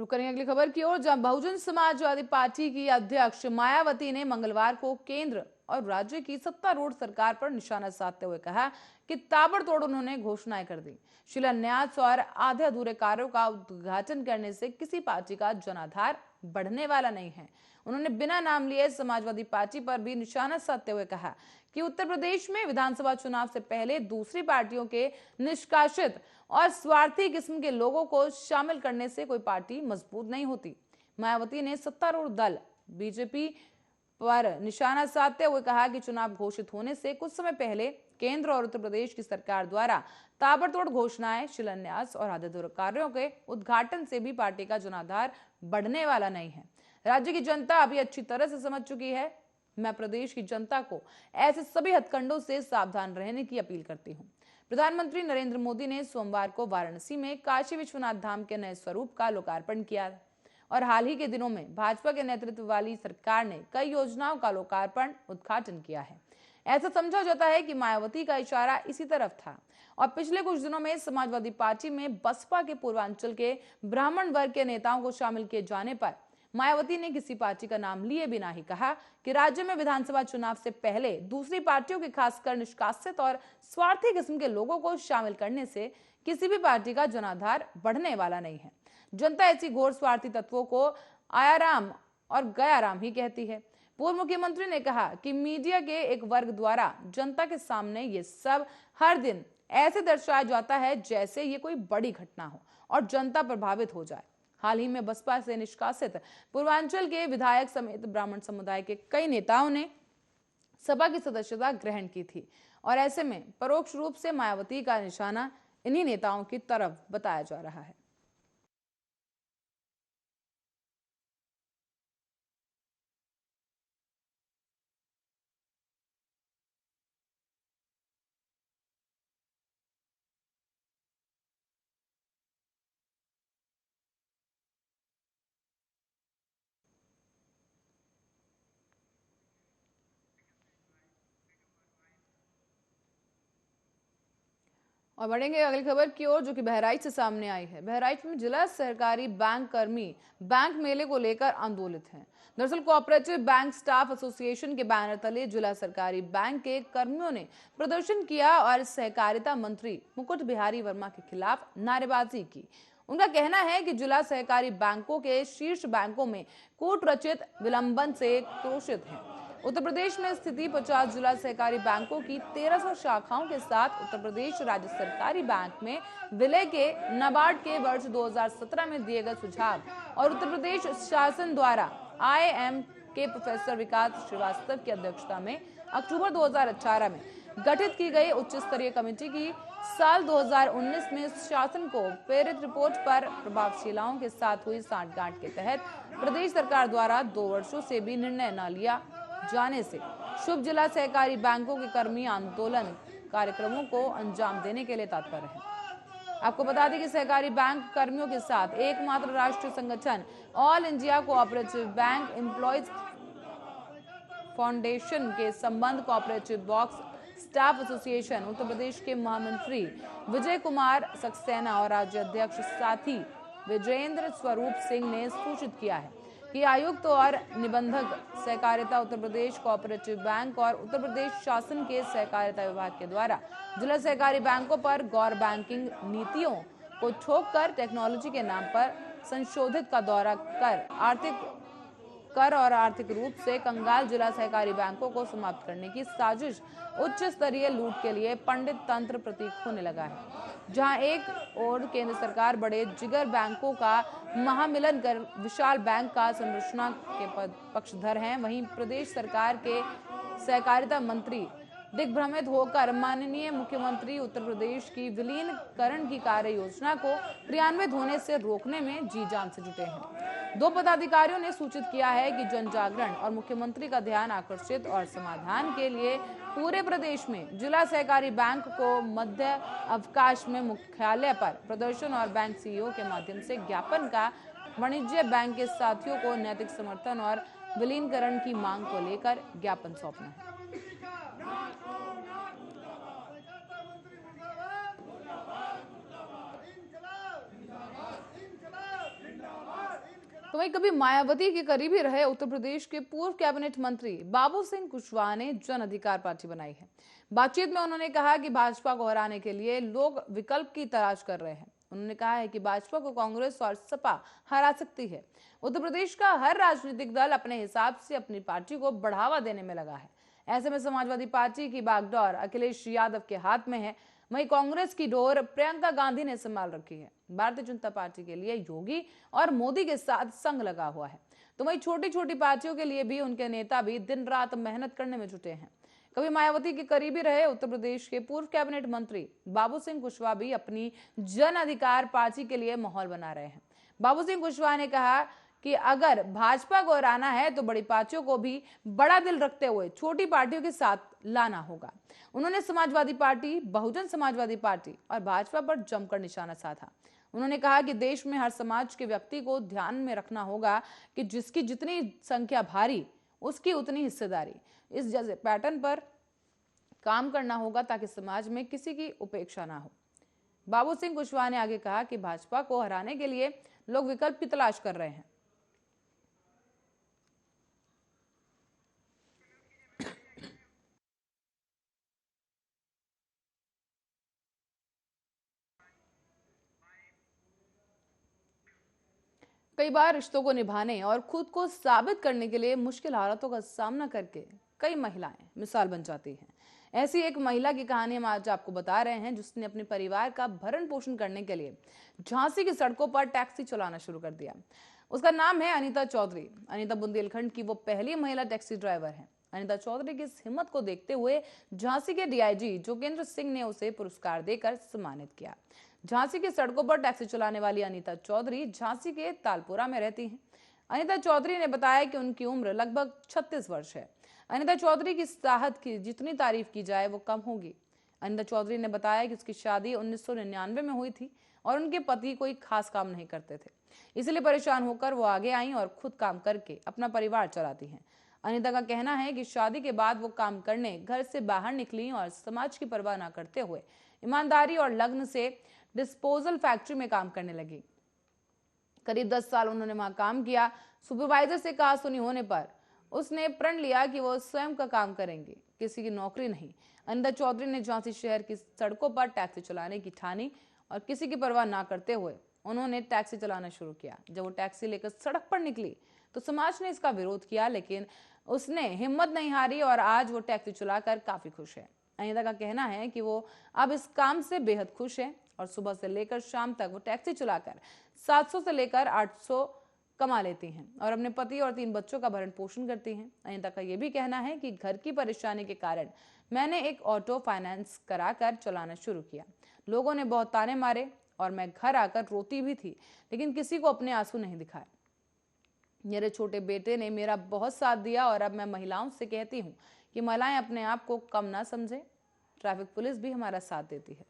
रुक करेंगे अगली खबर की ओर, जहां बहुजन समाजवादी पार्टी की अध्यक्ष मायावती ने मंगलवार को केंद्र और राज्य की सत्तारूढ़ सरकार पर निशाना साधते हुए कहा कि ताबड़तोड़ उन्होंने घोषणाएं कर दी। शिलान्यास और आधे अधूरे कार्यों का उद्घाटन करने से किसी पार्टी का जनाधार बढ़ने वाला नहीं है। उन्होंने बिना नाम लिए समाजवादी पार्टी पर भी निशाना साधते हुए कहा कि उत्तर प्रदेश में विधानसभा चुनाव से पहले दूसरी पार्टियों के निष्कासित और स्वार्थी किस्म के लोगों को शामिल करने से कोई पार्टी मजबूत नहीं होती। मायावती ने सत्तारूढ़ दल बीजेपी पर निशाना साधते हुए कहा कि चुनाव घोषित होने से कुछ समय पहले केंद्र और उत्तर प्रदेश की सरकार द्वारा ताबड़तोड़ घोषणाएं, शिलान्यास और आधे अधूरे कार्यों के उद्घाटन से भी पार्टी का जनाधार बढ़ने वाला नहीं है। राज्य की जनता अभी अच्छी तरह से समझ चुकी है। मैं प्रदेश की जनता को ऐसे सभी हथकंडों से सावधान रहने की अपील करती हूं। प्रधानमंत्री नरेंद्र मोदी ने सोमवार को वाराणसी में काशी विश्वनाथ धाम के नए स्वरूप का लोकार्पण किया और हाल ही के दिनों में भाजपा के नेतृत्व वाली सरकार ने कई योजनाओं का लोकार्पण उद्घाटन किया है। ऐसा समझा जाता है कि मायावती का इशारा इसी तरफ था और पिछले कुछ दिनों में समाजवादी पार्टी में बसपा के पूर्वांचल के ब्राह्मण वर्ग के नेताओं को शामिल किए जाने पर मायावती ने किसी पार्टी का नाम लिए बिना ही कहा कि राज्य में विधानसभा चुनाव से पहले दूसरी पार्टियों के खासकर निष्कासित और स्वार्थी किस्म के लोगों को शामिल करने से किसी भी पार्टी का जनाधार बढ़ने वाला नहीं है। जनता ऐसी घोर स्वार्थी तत्वों को आयाराम और गयाराम ही कहती है। पूर्व मुख्यमंत्री ने कहा कि मीडिया के एक वर्ग द्वारा जनता के सामने ये सब हर दिन ऐसे दर्शाया जाता है जैसे ये कोई बड़ी घटना हो और जनता प्रभावित हो जाए। हाल ही में बसपा से निष्कासित पूर्वांचल के विधायक समेत ब्राह्मण समुदाय के कई नेताओं ने सभा की सदस्यता ग्रहण की थी और ऐसे में परोक्ष रूप से मायावती का निशाना इन्हीं नेताओं की तरफ बताया जा रहा है। और बढ़ेंगे अगली खबर की ओर, जो कि बहराइच से सामने आई है। बहराइच में जिला सहकारी बैंक कर्मी बैंक मेले को लेकर आंदोलित हैं। दरअसल कोऑपरेटिव बैंक स्टाफ एसोसिएशन के बैनर तले जिला सरकारी बैंक के कर्मियों ने प्रदर्शन किया और सहकारिता मंत्री मुकुट बिहारी वर्मा के खिलाफ नारेबाजी की। उनका कहना है कि जिला सहकारी बैंकों के शीर्ष बैंकों में कूट रचित विलंबन से क्रोशित हैं। उत्तर प्रदेश में स्थिति 50 जिला सहकारी बैंकों की 1300 शाखाओं के साथ उत्तर प्रदेश राज्य सरकारी बैंक में विलय के नाबार्ड के वर्ष 2017 में दिए गए सुझाव और उत्तर प्रदेश शासन द्वारा IIM के प्रोफेसर विकास श्रीवास्तव की अध्यक्षता में अक्टूबर 2018 में गठित की गई उच्च स्तरीय कमेटी की साल 2019 में शासन को प्रेरित रिपोर्ट पर प्रभावशीलाओं के साथ हुई सांठगांठ के तहत प्रदेश सरकार द्वारा 2 वर्षों से भी निर्णय न लिया जाने से शुभ जिला सहकारी बैंकों के कर्मी आंदोलन कार्यक्रमों को अंजाम देने के लिए तत्पर हैं। आपको बता दें कि सहकारी बैंक कर्मियों के साथ एकमात्र राष्ट्रीय संगठन all India cooperative bank employees foundation के संबंध cooperative box staff association Uttar Pradesh के महामंत्री विजय कुमार सक्सेना और राज्य अध्यक्ष साथी विजेंद्र स्वरूप सिंह ने सूचित किया है कि आयुक्त और निबंधक सहकारिता उत्तर प्रदेश कोऑपरेटिव बैंक और उत्तर प्रदेश शासन के सहकारिता विभाग के द्वारा जिला सहकारी बैंकों पर गैर बैंकिंग नीतियों को ठोककर टेक्नोलॉजी के नाम पर संशोधित का दौरा कर और आर्थिक रूप से कंगाल जिला सहकारी बैंकों को समाप्त करने की साजिश उच्च स्तरीय लूट के लिए पंडित तंत्र प्रतीक होने लगा है। जहां एक और केंद्र सरकार बड़े जिगर बैंकों का महामिलन कर विशाल बैंक का संरचना के पक्षधर हैं, वहीं प्रदेश सरकार के सहकारिता मंत्री दिग्भ्रमित होकर माननीय मुख्यमंत्री उत्तर प्रदेश की विलीनीकरण की कार्य योजना को क्रियान्वित होने से रोकने में जी जान से जुटे हैं। 2 पदाधिकारियों ने सूचित किया है कि जन जागरण और मुख्यमंत्री का ध्यान आकर्षित और समाधान के लिए पूरे प्रदेश में जिला सहकारी बैंक को मध्य अवकाश में मुख्यालय पर प्रदर्शन और बैंक सीईओ के माध्यम से ज्ञापन का वाणिज्य बैंक के साथियों को नैतिक समर्थन और विलीनीकरण की मांग को लेकर ज्ञापन सौंपना है। तो वहीं कभी मायावती के करीबी रहे उत्तर प्रदेश के पूर्व कैबिनेट मंत्री बाबू सिंह कुशवाहा ने जन अधिकार पार्टी बनाई है। बातचीत में उन्होंने कहा कि भाजपा को हराने के लिए लोग विकल्प की तलाश कर रहे हैं। उन्होंने कहा है कि भाजपा को कांग्रेस और सपा हरा सकती है। उत्तर प्रदेश का हर राजनीतिक दल अपने हिसाब से अपनी पार्टी को बढ़ावा देने में लगा है। ऐसे में समाजवादी पार्टी की बागडोर अखिलेश यादव के हाथ में है, वहीं कांग्रेस की डोर प्रियंका गांधी ने संभाल रखी है। भारतीय जनता पार्टी के लिए योगी और मोदी के साथ संग लगा हुआ है, तो वहीं छोटी छोटी पार्टियों के लिए भी उनके नेता भी दिन रात मेहनत करने में जुटे हैं। कभी मायावती के करीबी रहे उत्तर प्रदेश के पूर्व कैबिनेट मंत्री बाबू सिंह कुशवाहा भी अपनी जन अधिकार पार्टी के लिए माहौल बना रहे हैं। बाबू सिंह कुशवाहा ने कहा कि अगर भाजपा को हराना है तो बड़ी पार्टियों को भी बड़ा दिल रखते हुए छोटी पार्टियों के साथ लाना होगा। उन्होंने समाजवादी पार्टी, बहुजन समाजवादी पार्टी और भाजपा पर जमकर निशाना साधा। उन्होंने कहा कि देश में हर समाज के व्यक्ति को ध्यान में रखना होगा कि जिसकी जितनी संख्या भारी उसकी उतनी हिस्सेदारी। इस जैसे पैटर्न पर काम करना होगा ताकि समाज में किसी की उपेक्षा ना हो। बाबू सिंह कुशवाहा ने आगे कहा कि भाजपा को हराने के लिए लोग विकल्प की तलाश कर रहे हैं। कई बार रिश्तों को निभाने और खुद को साबित करने के लिए मुश्किल हालातों का सामना करके कई महिलाएं मिसाल बन जाती हैं। ऐसी एक महिला की कहानी हम आज आपको बता रहे हैं, जिसने अपने परिवार का भरण पोषण करने के लिए झांसी की सड़कों पर टैक्सी चलाना शुरू कर दिया। उसका नाम है अनीता चौधरी। अनीता बुंदेलखंड की वो पहली महिला टैक्सी ड्राइवर है। अनीता चौधरी की इस हिम्मत को देखते हुए झांसी के डीआईजी जोगेंद्र सिंह ने उसे पुरस्कार देकर सम्मानित किया। झांसी की सड़कों पर टैक्सी चलाने वाली अनीता चौधरी झांसी के तालपुरा में रहती हैं। अनीता चौधरी ने बताया कि उनकी उम्र लगभग 36 वर्ष है। अनीता चौधरी की साहस की जितनी तारीफ की जाए वो कम होगी। अनीता चौधरी ने बताया कि उसकी शादी 1999 में हुई थी और उनके पति कोई खास काम नहीं करते थे, इसलिए परेशान होकर वो आगे आई और खुद काम करके अपना परिवार चलाती हैं। अनीता का कहना है कि शादी के बाद वो काम करने घर से बाहर निकली और समाज की परवाह न करते हुए ईमानदारी और लगन से डिस्पोजल फैक्ट्री में काम करने लगी। करीब 10 साल उन्होंने वहां काम किया। सुपरवाइजर से कहा सुनी होने पर उसने प्रण लिया कि वो स्वयं का काम करेंगे, किसी की नौकरी नहीं। अनीता चौधरी ने झांसी शहर की सड़कों पर टैक्सी चलाने की ठानी और किसी की परवाह ना करते हुए उन्होंने टैक्सी चलाना शुरू किया। जब वो टैक्सी लेकर सड़क पर निकली तो समाज ने इसका विरोध किया, लेकिन उसने हिम्मत नहीं हारी और आज वो टैक्सी चलाकर काफी खुश है। अनीता का कहना है कि वो अब इस काम से बेहद खुश है और सुबह से लेकर शाम तक वो टैक्सी चलाकर 700 से लेकर 800 कमा लेती हैं और अपने पति और 3 बच्चों का भरण पोषण करती हैं। अनीता का यह भी कहना है कि घर की परेशानी के कारण मैंने एक ऑटो फाइनेंस कराकर चलाना शुरू किया। लोगों ने बहुत ताने मारे और मैं घर आकर रोती भी थी, लेकिन किसी को अपने आंसू नहीं दिखाए। मेरे छोटे बेटे ने मेरा बहुत साथ दिया और अब मैं महिलाओं से कहती हूँ कि महिलाएं अपने आप को कम ना समझें। ट्रैफिक पुलिस भी हमारा साथ देती है।